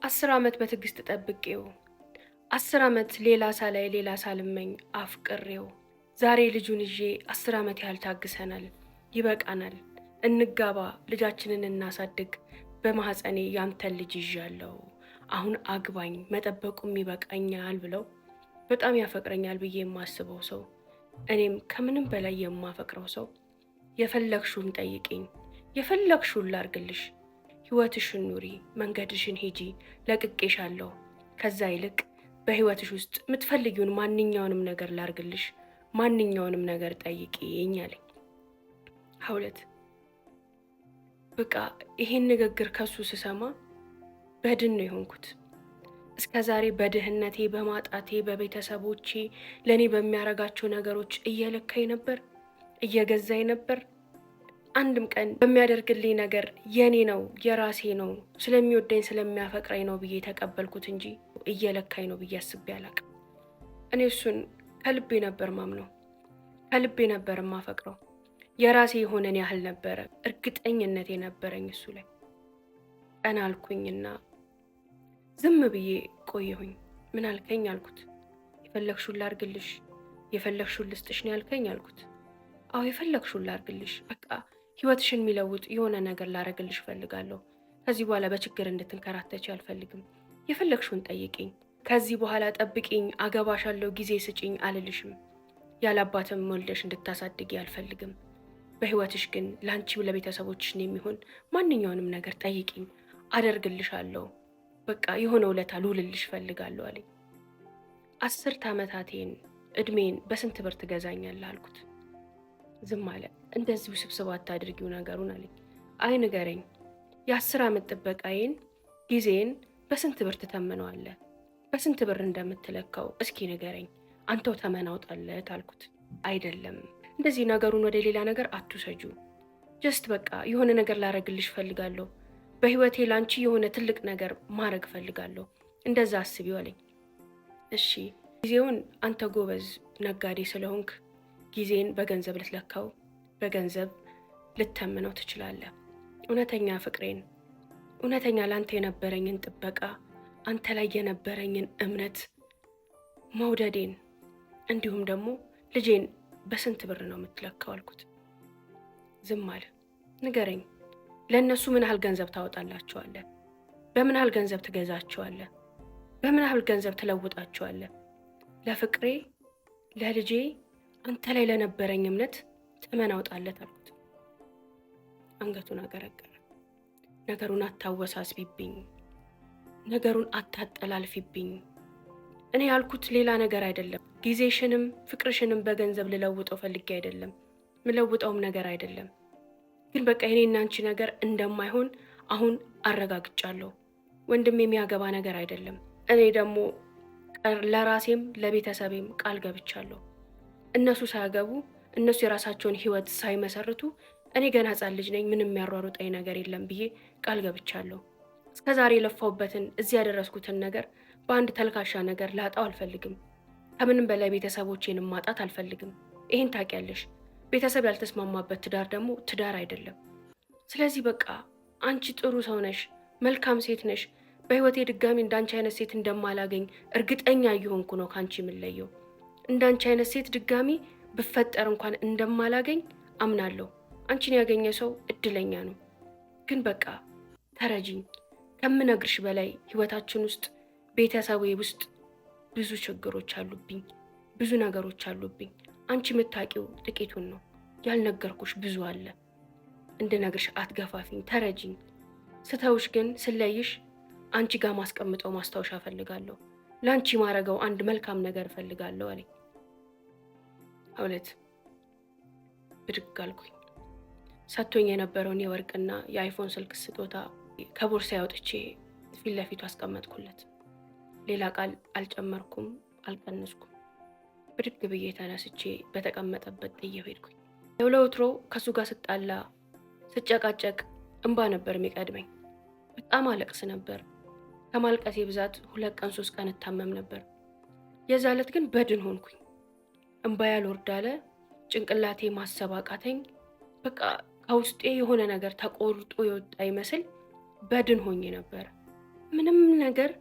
10 ዓመት በትዕግስት ጠብቄው 10 ዓመት ሌላ ሳላይ ሌላ ሳልመኝ አፍቅሬው ዛሬ ልጁን ይዤ 10 ዓመት ያህል ታግሰናል። ይበቃናል፣ እንጋባ፣ ልጃችንን እናሳድግ። በማህፀኔ ያንተን ልጅ ይዣለሁ፣ አሁን አግባኝ፣ መጠበቁም ይበቃኛል ብለው በጣም ያፈቅረኛል ብዬ የማስበው ሰው፣ እኔም ከምንም በላይ የማፈቅረው ሰው የፈለግሽውን ጠይቂኝ፣ የፈለግሽውን ላርግልሽ፣ ህይወትሽን ኑሪ፣ መንገድሽን ሂጂ፣ ለቅቄሻለሁ። ከዛ ይልቅ በህይወትሽ ውስጥ የምትፈልጊውን ማንኛውንም ነገር ላርግልሽ፣ ማንኛውንም ነገር ጠይቂኝ አለኝ። ሀውለት በቃ ይሄን ንግግር ከሱ ስሰማ በድን ነው የሆንኩት። እስከ ዛሬ በድህነቴ፣ በማጣቴ፣ በቤተሰቦቼ ለእኔ በሚያረጋቸው ነገሮች እየለካኝ ነበር፣ እየገዛኝ ነበር። አንድም ቀን በሚያደርግልኝ ነገር የኔ ነው የራሴ ነው ስለሚወደኝ ስለሚያፈቅረኝ ነው ብዬ ተቀበልኩት እንጂ እየለካኝ ነው ብዬ አስቤ አላቅም። እኔ እሱን ከልቤ ነበር ማምነው፣ ከልቤ ነበር ማፈቅረው። የራሴ የሆነን ያህል ነበረ እርግጠኝነት የነበረኝ እሱ ላይ። ቀና አልኩኝና ዝም ብዬ ቆየሁኝ። ምን አልከኝ አልኩት። የፈለግሽውን ላርግልሽ፣ የፈለግሽውን ልስጥሽ ነው ያልከኝ አልኩት። አዎ የፈለግሽውን ላርግልሽ፣ በቃ ህይወትሽን የሚለውጥ የሆነ ነገር ላረግልሽ እፈልጋለሁ። ከዚህ በኋላ በችግር እንድትንከራተች አልፈልግም። የፈለግሽውን ጠይቂኝ፣ ከዚህ በኋላ ጠብቂኝ፣ አገባሻለሁ፣ ጊዜ ስጪኝ አልልሽም። ያላባትም ወልደሽ እንድታሳድጊ አልፈልግም። በህይወትሽ ግን ለአንቺ ለቤተሰቦችሽ የሚሆን ማንኛውንም ነገር ጠይቂኝ፣ አደርግልሻለሁ። በቃ የሆነ ውለታ ልውልልሽ እፈልጋለሁ አለኝ። 10 ዓመታቴን እድሜን በስንት ብር ትገዛኛለህ አልኩት። ዝም አለ። እንደዚህ ውስብስብ አታድርጊው ነገሩን አለኝ። አይ ንገረኝ፣ የ10 ዓመት ጥበቃዬን ጊዜን በስንት ብር ትተምነዋለህ? በስንት ብር እንደምትለካው እስኪ ንገረኝ፣ አንተው ተመናውጣለት አልኩት። አይደለም እንደዚህ ነገሩን ወደ ሌላ ነገር አትውሰጁ። ጀስት በቃ የሆነ ነገር ላረግልሽ ፈልጋለሁ። በህይወቴ ላንቺ የሆነ ትልቅ ነገር ማድረግ ፈልጋለሁ። እንደዛ አስቢው አለኝ። እሺ ጊዜውን አንተ ጎበዝ ነጋዴ ስለሆንክ ጊዜን በገንዘብ ልትለካው፣ በገንዘብ ልተምነው ትችላለህ። እውነተኛ ፍቅሬን፣ እውነተኛ ላንተ የነበረኝን ጥበቃ፣ አንተ ላይ የነበረኝን እምነት፣ መውደዴን እንዲሁም ደግሞ ልጄን በስንት ብር ነው የምትለካው አልኩት። ዝም አለ። ንገረኝ፣ ለእነሱ ምን ያህል ገንዘብ ታወጣላቸዋለህ? በምን ያህል ገንዘብ ትገዛቸዋለህ? በምን ያህል ገንዘብ ትለውጣቸዋለህ? ለፍቅሬ፣ ለልጄ፣ አንተ ላይ ለነበረኝ እምነት ተመን አውጣለት አልኩት። አንገቱን አገረገረ። ነገሩን አታወሳስቢብኝ፣ ነገሩን አታጠላልፊብኝ። እኔ ያልኩት ሌላ ነገር አይደለም። ጊዜሽንም ፍቅርሽንም በገንዘብ ልለውጠው ፈልጌ አይደለም፣ ምለውጠውም ነገር አይደለም። ግን በቃ የኔና አንቺ ነገር እንደማይሆን አሁን አረጋግጫለሁ። ወንድም የሚያገባ ነገር አይደለም። እኔ ደግሞ ለራሴም ለቤተሰቤም ቃል ገብቻለሁ። እነሱ ሳያገቡ እነሱ የራሳቸውን ህይወት ሳይመሰርቱ እኔ ገና ህጻን ልጅ ነኝ፣ ምንም የሚያሯሩጠኝ ነገር የለም ብዬ ቃል ገብቻለሁ። እስከዛሬ የለፋውበትን እዚህ ያደረስኩትን ነገር በአንድ ተልካሻ ነገር ላጣው አልፈልግም። ከምንም በላይ ቤተሰቦቼንም ማጣት አልፈልግም። ይሄን ታውቂያለሽ። ቤተሰብ ያልተስማማበት ትዳር ደግሞ ትዳር አይደለም። ስለዚህ በቃ አንቺ ጥሩ ሰው ነሽ፣ መልካም ሴት ነሽ። በህይወቴ ድጋሚ እንዳንቺ አይነት ሴት እንደማላገኝ እርግጠኛ እየሆንኩ ነው ካንቺ የምለየው። እንዳንቺ አይነት ሴት ድጋሚ ብፈጠር እንኳን እንደማላገኝ አምናለሁ። አንቺን ያገኘ ሰው እድለኛ ነው። ግን በቃ ተረጂኝ። ከምነግርሽ በላይ ህይወታችን ውስጥ ቤተሰቤ ውስጥ ብዙ ችግሮች አሉብኝ፣ ብዙ ነገሮች አሉብኝ። አንቺ የምታውቂው ጥቂቱን ነው፣ ያልነገርኩሽ ብዙ አለ። እንድነግርሽ አትገፋፊኝ፣ ተረጂኝ። ስተውሽ ግን ስለይሽ አንቺ ጋር ማስቀምጠው ማስታወሻ እፈልጋለሁ። ለአንቺ ማረገው አንድ መልካም ነገር እፈልጋለሁ አለኝ። ሀውለት ብድግ አልኩኝ። ሰጥቶኝ የነበረውን የወርቅና የአይፎን ስልክ ስጦታ ከቦርሳ ያወጥቼ ፊት ለፊቱ አስቀመጥኩለት። ሌላ ቃል አልጨመርኩም፣ አልቀነስኩም። ብድግ ብዬ ተነስቼ በተቀመጠበት ጥዬው ሄድኩኝ። ለወትሮ ከሱ ጋር ስጣላ ስጨቃጨቅ እንባ ነበር የሚቀድመኝ። በጣም አለቅስ ነበር። ከማልቀሴ ብዛት 2 ቀን 3 ቀን እታመም ነበር። የዛ ዕለት ግን በድን ሆንኩኝ። እንባ ያልወርድ አለ። ጭንቅላቴ ማሰብ አቃተኝ። በቃ ከውስጤ የሆነ ነገር ተቆርጦ የወጣ ይመስል በድን ሆኜ ነበር። ምንም ነገር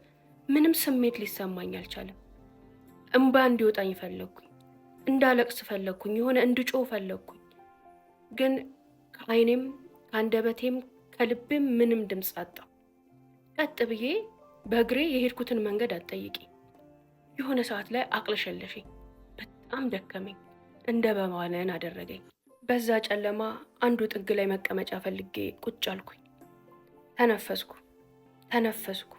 ምንም ስሜት ሊሰማኝ አልቻለም። እንባ እንዲወጣኝ ፈለግኩኝ፣ እንዳለቅስ ፈለግኩኝ፣ የሆነ እንድጮህ ፈለግኩኝ። ግን ከዓይኔም ከአንደበቴም ከልቤም ምንም ድምፅ አጣሁ። ቀጥ ብዬ በእግሬ የሄድኩትን መንገድ አትጠይቂ። የሆነ ሰዓት ላይ አቅለሸለሸኝ፣ በጣም ደከመኝ፣ እንደ በማነን አደረገኝ። በዛ ጨለማ አንዱ ጥግ ላይ መቀመጫ ፈልጌ ቁጭ አልኩኝ። ተነፈስኩ፣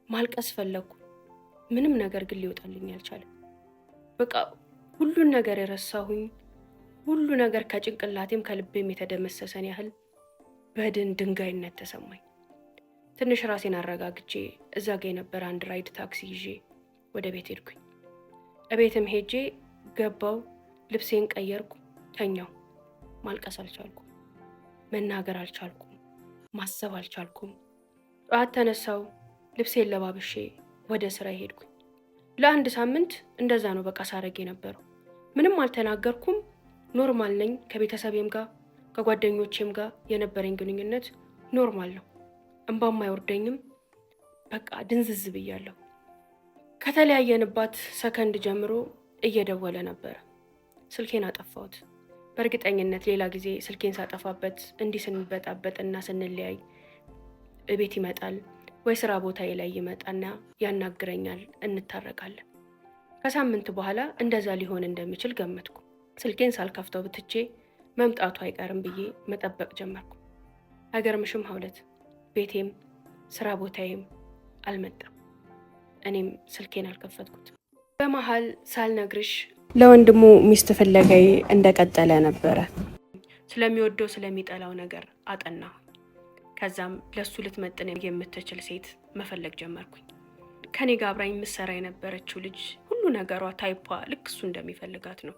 ማልቀስ ፈለግኩ። ምንም ነገር ግን ሊወጣልኝ አልቻለም። በቃ ሁሉን ነገር የረሳሁኝ፣ ሁሉ ነገር ከጭንቅላቴም ከልቤም የተደመሰሰን ያህል በድን ድንጋይነት ተሰማኝ። ትንሽ ራሴን አረጋግቼ እዛ ጋ የነበረ አንድ ራይድ ታክሲ ይዤ ወደ ቤት ሄድኩኝ። እቤትም ሄጄ ገባው፣ ልብሴን ቀየርኩ፣ ተኛው። ማልቀስ አልቻልኩም፣ መናገር አልቻልኩም፣ ማሰብ አልቻልኩም። ጠዋት ተነሳው፣ ልብሴን ለባብሼ ወደ ስራ ሄድኩኝ። ለአንድ ሳምንት እንደዛ ነው በቃ ሳረግ የነበረው። ምንም አልተናገርኩም፣ ኖርማል ነኝ። ከቤተሰቤም ጋር ከጓደኞቼም ጋር የነበረኝ ግንኙነት ኖርማል ነው። እንባም አይወርደኝም። በቃ ድንዝዝ ብያለሁ። ከተለያየንባት ሰከንድ ጀምሮ እየደወለ ነበረ። ስልኬን አጠፋሁት። በእርግጠኝነት ሌላ ጊዜ ስልኬን ሳጠፋበት እንዲህ ስንበጣበጥና ስንለያይ እቤት ይመጣል ወይ ስራ ቦታዬ ላይ ይመጣና ያናግረኛል፣ እንታረቃለን። ከሳምንት በኋላ እንደዛ ሊሆን እንደሚችል ገመትኩ። ስልኬን ሳልከፍተው ብትቼ መምጣቱ አይቀርም ብዬ መጠበቅ ጀመርኩ። አይገርምሽም ሀውለት? ቤቴም ስራ ቦታዬም አልመጣም። እኔም ስልኬን አልከፈትኩት። በመሃል ሳልነግርሽ ለወንድሙ ሚስት ፍለጋዬ እንደቀጠለ ነበረ። ስለሚወደው ስለሚጠላው ነገር አጠናሁ። ከዛም ለሱ ልትመጥን የምትችል ሴት መፈለግ ጀመርኩኝ። ከኔ ጋር አብራኝ ምሰራ የነበረችው ልጅ ሁሉ ነገሯ ታይፓ ልክ እሱ እንደሚፈልጋት ነው።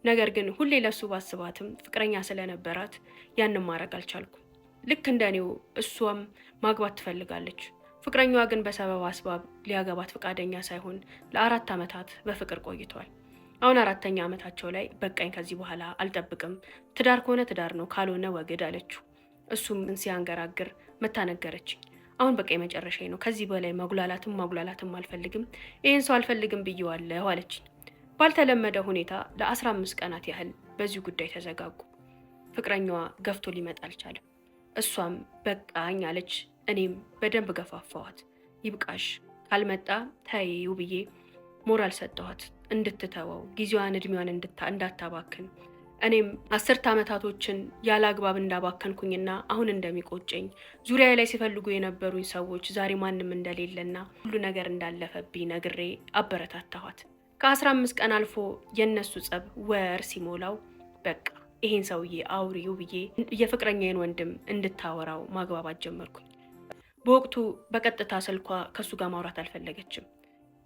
ነገር ግን ሁሌ ለሱ ባስባትም ፍቅረኛ ስለነበራት ያንን ማድረግ አልቻልኩም። ልክ እንደኔው እሷም ማግባት ትፈልጋለች። ፍቅረኛዋ ግን በሰበብ አስባብ ሊያገባት ፈቃደኛ ሳይሆን ለ4 ዓመታት በፍቅር ቆይተዋል። አሁን 4ኛ ዓመታቸው ላይ በቃኝ፣ ከዚህ በኋላ አልጠብቅም፣ ትዳር ከሆነ ትዳር ነው፣ ካልሆነ ወግድ አለችው። እሱም ሲያንገራግር መታነገረችኝ። አሁን በቃ የመጨረሻዬ ነው፣ ከዚህ በላይ ማጉላላትም አልፈልግም፣ ይህን ሰው አልፈልግም ብዬዋለሁ አለችኝ። ባልተለመደ ሁኔታ ለ15 ቀናት ያህል በዚሁ ጉዳይ ተዘጋጉ። ፍቅረኛዋ ገፍቶ ሊመጣ አልቻለም። እሷም በቃኝ አለች። እኔም በደንብ ገፋፋዋት። ይብቃሽ፣ ካልመጣ ተይው ብዬ ሞራል ሰጠኋት እንድትተወው፣ ጊዜዋን እድሜዋን እንዳታባክን። እኔም 10 ዓመታቶችን ያለ አግባብ እንዳባከንኩኝና አሁን እንደሚቆጨኝ፣ ዙሪያ ላይ ሲፈልጉ የነበሩኝ ሰዎች ዛሬ ማንም እንደሌለና ሁሉ ነገር እንዳለፈብኝ ነግሬ አበረታታኋት። ከ15 ቀን አልፎ የነሱ ጸብ ወር ሲሞላው በቃ ይሄን ሰውዬ አውሪው ብዬ የፍቅረኛዬን ወንድም እንድታወራው ማግባባት ጀመርኩኝ። በወቅቱ በቀጥታ ስልኳ ከሱ ጋር ማውራት አልፈለገችም።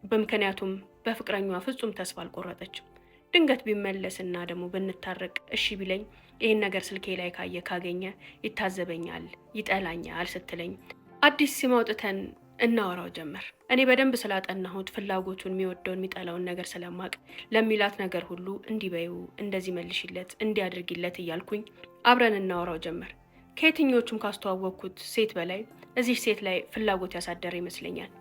በምክንያቱም በፍቅረኛዋ ፍጹም ተስፋ አልቆረጠችም። ድንገት ቢመለስና ደግሞ ብንታረቅ እሺ ቢለኝ ይህን ነገር ስልኬ ላይ ካገኘ ይታዘበኛል፣ ይጠላኛል ስትለኝ አዲስ ሲም አውጥተን እናወራው ጀመር። እኔ በደንብ ስላጠናሁት ፍላጎቱን፣ የሚወደውን የሚጠላውን ነገር ስለማቅ ለሚላት ነገር ሁሉ እንዲበዩ፣ እንደዚህ መልሽለት፣ እንዲያድርጊለት እያልኩኝ አብረን እናወራው ጀመር። ከየትኞቹም ካስተዋወቅኩት ሴት በላይ እዚህ ሴት ላይ ፍላጎት ያሳደረ ይመስለኛል።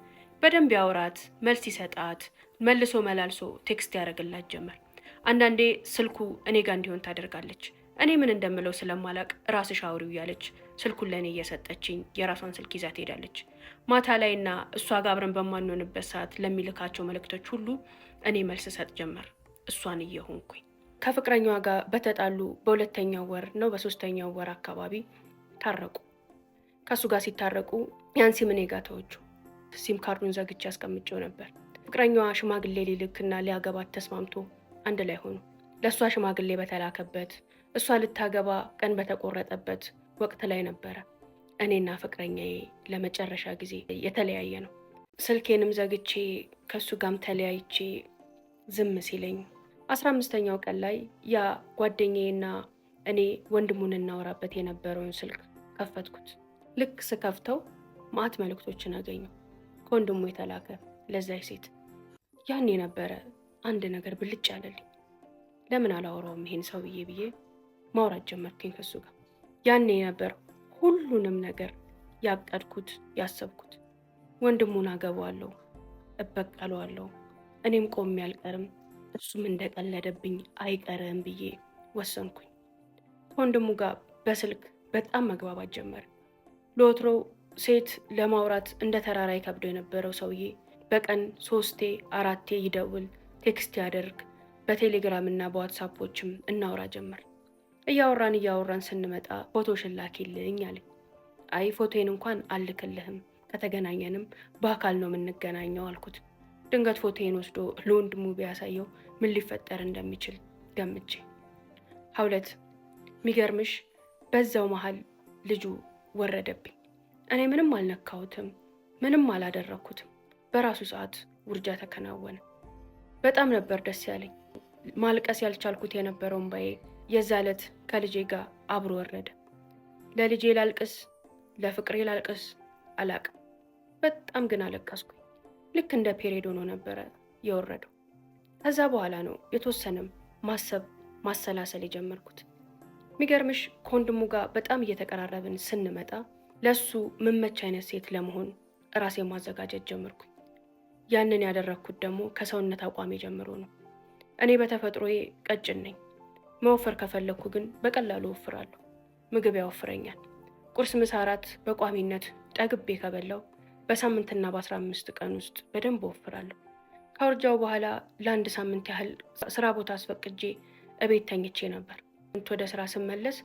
በደንብ ያወራት፣ መልስ ይሰጣት፣ መልሶ መላልሶ ቴክስት ያደርግላት ጀመር። አንዳንዴ ስልኩ እኔ ጋር እንዲሆን ታደርጋለች። እኔ ምን እንደምለው ስለማላቅ ራስሽ አውሪው እያለች ስልኩን ለእኔ እየሰጠችኝ የራሷን ስልክ ይዛ ትሄዳለች። ማታ ላይና እሷ ጋር አብረን በማንሆንበት ሰዓት ለሚልካቸው መልእክቶች ሁሉ እኔ መልስ ሰጥ ጀመር፣ እሷን እየሆንኩኝ። ከፍቅረኛዋ ጋር በተጣሉ በ2ኛው ወር ነው በ3ኛው ወር አካባቢ ታረቁ። ከሱ ጋር ሲታረቁ ያን ሲም እኔ ጋር ተወቹ። ሲም ካርዱን ዘግቼ አስቀምጬው ነበር። ፍቅረኛዋ ሽማግሌ ሊልክና ሊያገባት ተስማምቶ አንድ ላይ ሆኑ። ለእሷ ሽማግሌ በተላከበት እሷ ልታገባ ቀን በተቆረጠበት ወቅት ላይ ነበረ እኔና ፍቅረኛዬ ለመጨረሻ ጊዜ የተለያየ ነው። ስልኬንም ዘግቼ ከሱ ጋርም ተለያይቼ ዝም ሲለኝ 15ኛው ቀን ላይ ያ ጓደኛዬና እኔ ወንድሙን እናወራበት የነበረውን ስልክ ከፈትኩት። ልክ ስከፍተው ማት መልእክቶችን አገኘው ከወንድሙ የተላከ ለዛይ ሴት። ያኔ ነበረ አንድ ነገር ብልጭ ያለልኝ። ለምን አላወራውም ይሄን ሰው ብዬ ማውራት ጀመርኩኝ ከሱ ጋር። ያኔ ነበር ሁሉንም ነገር ያቀድኩት ያሰብኩት። ወንድሙን አገባዋለሁ፣ እበቀለዋለሁ፣ እኔም ቆሜ አልቀርም፣ እሱም እንደቀለደብኝ አይቀርም ብዬ ወሰንኩኝ። ከወንድሙ ጋር በስልክ በጣም መግባባት ጀመር። ለወትሮው ሴት ለማውራት እንደ ተራራ ይከብደው የነበረው ሰውዬ በቀን 3 4 ይደውል፣ ቴክስት ያደርግ፣ በቴሌግራም እና በዋትሳፖችም እናወራ ጀመር። እያወራን ስንመጣ ፎቶሽን ላኪልኝ አለኝ። አይ ፎቶዬን እንኳን አልክልህም፣ ከተገናኘንም በአካል ነው የምንገናኘው አልኩት። ድንገት ፎቶዬን ወስዶ ለወንድሙ ቢያሳየው ምን ሊፈጠር እንደሚችል ገምቼ። ሀውለት ሚገርምሽ በዛው መሃል ልጁ ወረደብኝ። እኔ ምንም አልነካሁትም፣ ምንም አላደረኩትም። በራሱ ሰዓት ውርጃ ተከናወነ። በጣም ነበር ደስ ያለኝ። ማልቀስ ያልቻልኩት የነበረው እንባዬ የዛ ዕለት ከልጄ ጋር አብሮ ወረደ። ለልጄ ላልቅስ፣ ለፍቅሬ ላልቅስ አላቅም። በጣም ግን አለቀስኩኝ። ልክ እንደ ፔሬድ ሆኖ ነበረ የወረደው። ከዛ በኋላ ነው የተወሰነም ማሰብ ማሰላሰል የጀመርኩት። ሚገርምሽ ከወንድሙ ጋር በጣም እየተቀራረብን ስንመጣ ለሱ ምመች አይነት ሴት ለመሆን ራሴ ማዘጋጀት ጀመርኩኝ። ያንን ያደረግኩት ደግሞ ከሰውነት አቋሜ ጀምሮ ነው። እኔ በተፈጥሮዬ ቀጭን ነኝ። መወፈር ከፈለግኩ ግን በቀላሉ ወፍራለሁ። ምግብ ያወፍረኛል። ቁርስ፣ ምሳ፣ እራት በቋሚነት ጠግቤ ከበላው በሳምንትና በ15 ቀን ውስጥ በደንብ ወፍራለሁ። ከውርጃው በኋላ ለ1 ሳምንት ያህል ስራ ቦታ አስፈቅጄ እቤት ተኝቼ ነበር። ወደ ስራ ስመለስ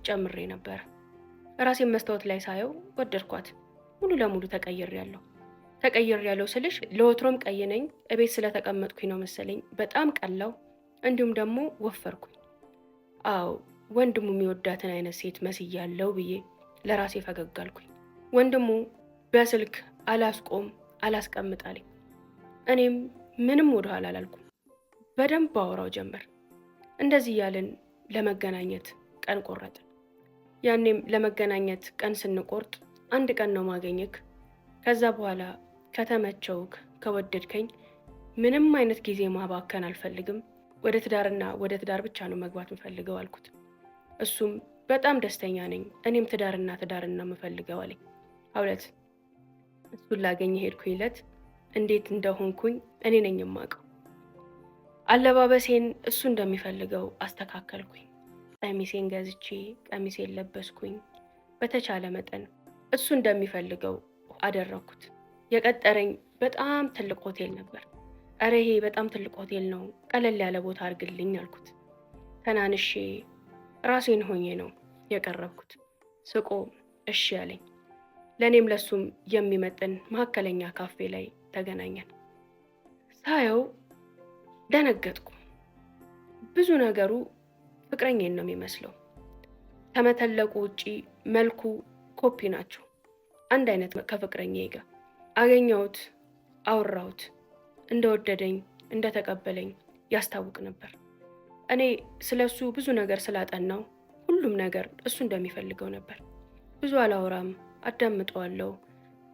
ጨምሬ ነበር። ራሴን መስታወት ላይ ሳየው ወደድኳት። ሙሉ ለሙሉ ተቀይሬያለሁ ስልሽ ለወትሮም ቀይ ነኝ። እቤት ስለተቀመጥኩኝ ነው መሰለኝ በጣም ቀላው። እንዲሁም ደግሞ ወፈርኩኝ። አዎ ወንድሙ የሚወዳትን አይነት ሴት መስያለሁ ብዬ ለራሴ ፈገግ አልኩኝ። ወንድሙ በስልክ አላስቀምጣለኝ። እኔም ምንም ወደኋላ አላልኩም። በደንብ አወራው ጀመር። እንደዚህ እያልን ለመገናኘት ቀን ቆረጥን። ያኔም ለመገናኘት ቀን ስንቆርጥ 1 ቀን ነው ማገኘክ፣ ከዛ በኋላ ከተመቸውክ ከወደድከኝ ምንም አይነት ጊዜ ማባከን አልፈልግም፣ ወደ ትዳር ብቻ ነው መግባት ምፈልገው አልኩት። እሱም በጣም ደስተኛ ነኝ፣ እኔም ትዳርና ምፈልገው አለኝ። ሀውለት እሱን ላገኝ ሄድኩኝ። ዕለት እንዴት እንደሆንኩኝ እኔ ነኝ የማውቀው። አለባበሴን እሱ እንደሚፈልገው አስተካከልኩኝ። ቀሚሴን ገዝቼ ቀሚሴን ለበስኩኝ። በተቻለ መጠን እሱ እንደሚፈልገው አደረኩት። የቀጠረኝ በጣም ትልቅ ሆቴል ነበር። እረ ይሄ በጣም ትልቅ ሆቴል ነው፣ ቀለል ያለ ቦታ አድርግልኝ አልኩት። ተናንሼ ራሴን ሆኜ ነው የቀረብኩት። ስቆ እሺ ያለኝ። ለእኔም ለሱም የሚመጥን መካከለኛ ካፌ ላይ ተገናኘን። ሳየው ደነገጥኩ። ብዙ ነገሩ ፍቅረኛዬን ነው የሚመስለው። ከመተለቁ ውጪ መልኩ ኮፒ ናቸው። አንድ አይነት ከፍቅረኛዬ ጋር አገኘሁት፣ አወራሁት። እንደወደደኝ እንደተቀበለኝ ያስታውቅ ነበር። እኔ ስለሱ ብዙ ነገር ስላጠናው ሁሉም ነገር እሱ እንደሚፈልገው ነበር። ብዙ አላወራም፣ አዳምጠዋለሁ።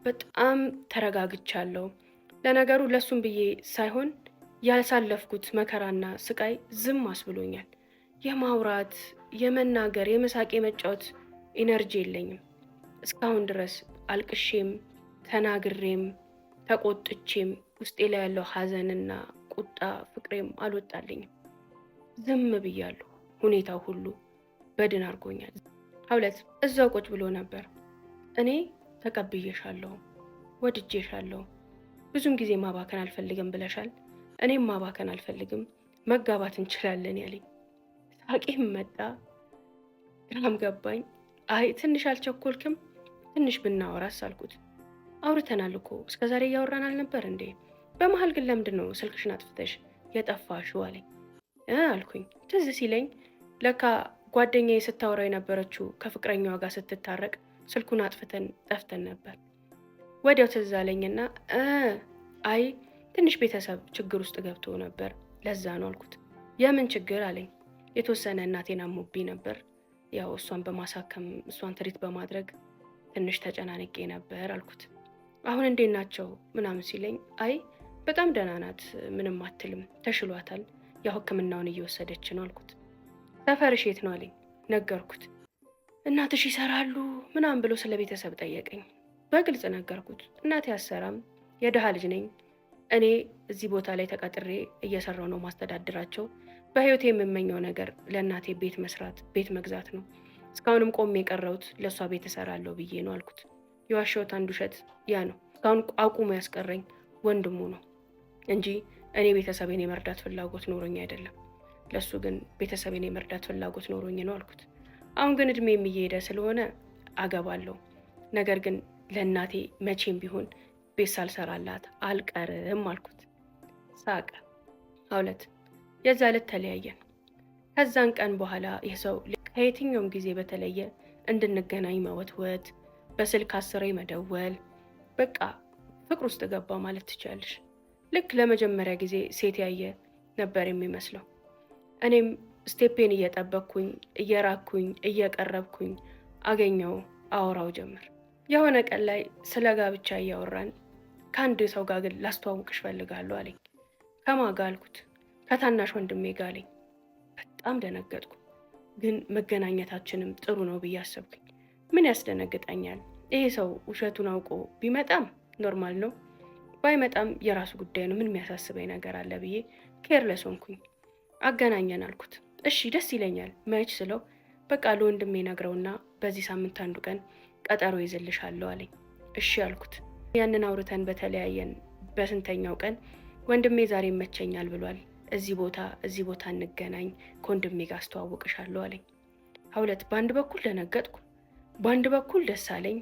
በጣም ተረጋግቻለሁ። ለነገሩ ለሱም ብዬ ሳይሆን ያሳለፍኩት መከራና ስቃይ ዝም አስብሎኛል። የማውራት፣ የመናገር፣ የመሳቅ፣ የመጫወት ኢነርጂ የለኝም። እስካሁን ድረስ አልቅሼም ተናግሬም ተቆጥቼም ውስጤ ላይ ያለው ሐዘንና ቁጣ ፍቅሬም አልወጣልኝም። ዝም ብያለሁ። ሁኔታው ሁሉ በድን አድርጎኛል። ሀውለት እዛው ቁጭ ብሎ ነበር። እኔ ተቀብዬሻለሁ፣ ወድጄሻለሁ፣ ብዙም ጊዜ ማባከን አልፈልግም ብለሻል፣ እኔም ማባከን አልፈልግም፣ መጋባት እንችላለን ያለኝ። ሳቄም መጣ፣ ግራም ገባኝ። አይ ትንሽ አልቸኮልክም? ትንሽ ብናወራስ አልኩት። አውርተናል እኮ እስከዛሬ እያወራን አልነበር እንዴ? በመሀል ግን ለምንድን ነው ስልክሽን አጥፍተሽ የጠፋሽው አለኝ። አልኩኝ። ትዝ ሲለኝ ለካ ጓደኛዬ ስታወራው የነበረችው ከፍቅረኛዋ ጋር ስትታረቅ ስልኩን አጥፍተን ጠፍተን ነበር። ወዲያው ትዝ አለኝና አይ ትንሽ ቤተሰብ ችግር ውስጥ ገብቶ ነበር ለዛ ነው አልኩት። የምን ችግር አለኝ። የተወሰነ እናቴን አሞብኝ ነበር፣ ያው እሷን በማሳከም እሷን ትሪት በማድረግ ትንሽ ተጨናንቄ ነበር አልኩት። አሁን እንዴት ናቸው ምናምን ሲለኝ አይ በጣም ደህና ናት፣ ምንም አትልም፣ ተሽሏታል፣ ያው ሕክምናውን እየወሰደች ነው አልኩት። ሰፈርሽ የት ነው አለኝ። ነገርኩት። እናትሽ ይሰራሉ ምናምን ብሎ ስለ ቤተሰብ ጠየቀኝ። በግልጽ ነገርኩት። እናቴ አሰራም፣ የድሃ ልጅ ነኝ። እኔ እዚህ ቦታ ላይ ተቀጥሬ እየሰራው ነው ማስተዳድራቸው። በህይወቴ የምመኘው ነገር ለእናቴ ቤት መስራት፣ ቤት መግዛት ነው። እስካሁንም ቆሜ የቀረሁት ለእሷ ቤት እሰራለሁ ብዬ ነው አልኩት። የዋሸሁት አንድ ውሸት ያ ነው። እስካሁን አቁሞ ያስቀረኝ ወንድሙ ነው እንጂ እኔ ቤተሰቤን የመርዳት ፍላጎት ኖሮኝ አይደለም። ለሱ ግን ቤተሰቤን የመርዳት ፍላጎት ኖሮኝ ነው አልኩት። አሁን ግን እድሜ እየሄደ ስለሆነ አገባለሁ። ነገር ግን ለእናቴ መቼም ቢሆን ቤት ሳልሰራላት አልቀርም አልኩት። ሳቀ። 2 የዛ ዕለት ተለያየን። ከዛን ቀን በኋላ ይህ ሰው ከየትኛውም ጊዜ በተለየ እንድንገናኝ መወትወት፣ በስልክ 10 መደወል፣ በቃ ፍቅር ውስጥ ገባ ማለት ትችላለሽ። ልክ ለመጀመሪያ ጊዜ ሴት ያየ ነበር የሚመስለው። እኔም ስቴፔን እየጠበቅኩኝ እየራኩኝ እየቀረብኩኝ አገኘው፣ አወራው ጀመር። የሆነ ቀን ላይ ስለ ጋብቻ እያወራን ከአንድ ሰው ጋር ግን ላስተዋውቅሽ ፈልጋለሁ አለኝ። ከማን ጋር አልኩት። ከታናሽ ወንድሜ ጋር አለኝ። በጣም ደነገጥኩ። ግን መገናኘታችንም ጥሩ ነው ብዬ አሰብኩኝ። ምን ያስደነግጠኛል? ይሄ ሰው ውሸቱን አውቆ ቢመጣም ኖርማል ነው፣ ባይመጣም የራሱ ጉዳይ ነው። ምን የሚያሳስበኝ ነገር አለ ብዬ ኬርለስ ሆንኩኝ። አገናኘን አልኩት። እሺ ደስ ይለኛል መች ስለው በቃ ለወንድሜ ነግረውና በዚህ ሳምንት አንዱ ቀን ቀጠሮ ይዘልሻለሁ አለኝ። እሺ አልኩት። ያንን አውርተን በተለያየን በስንተኛው ቀን ወንድሜ ዛሬ ይመቸኛል ብሏል፣ እዚህ ቦታ እንገናኝ፣ ከወንድሜ ጋር አስተዋውቅሻለሁ አለኝ። 2 በአንድ በኩል ደነገጥኩ፣ በአንድ በኩል ደስ አለኝ።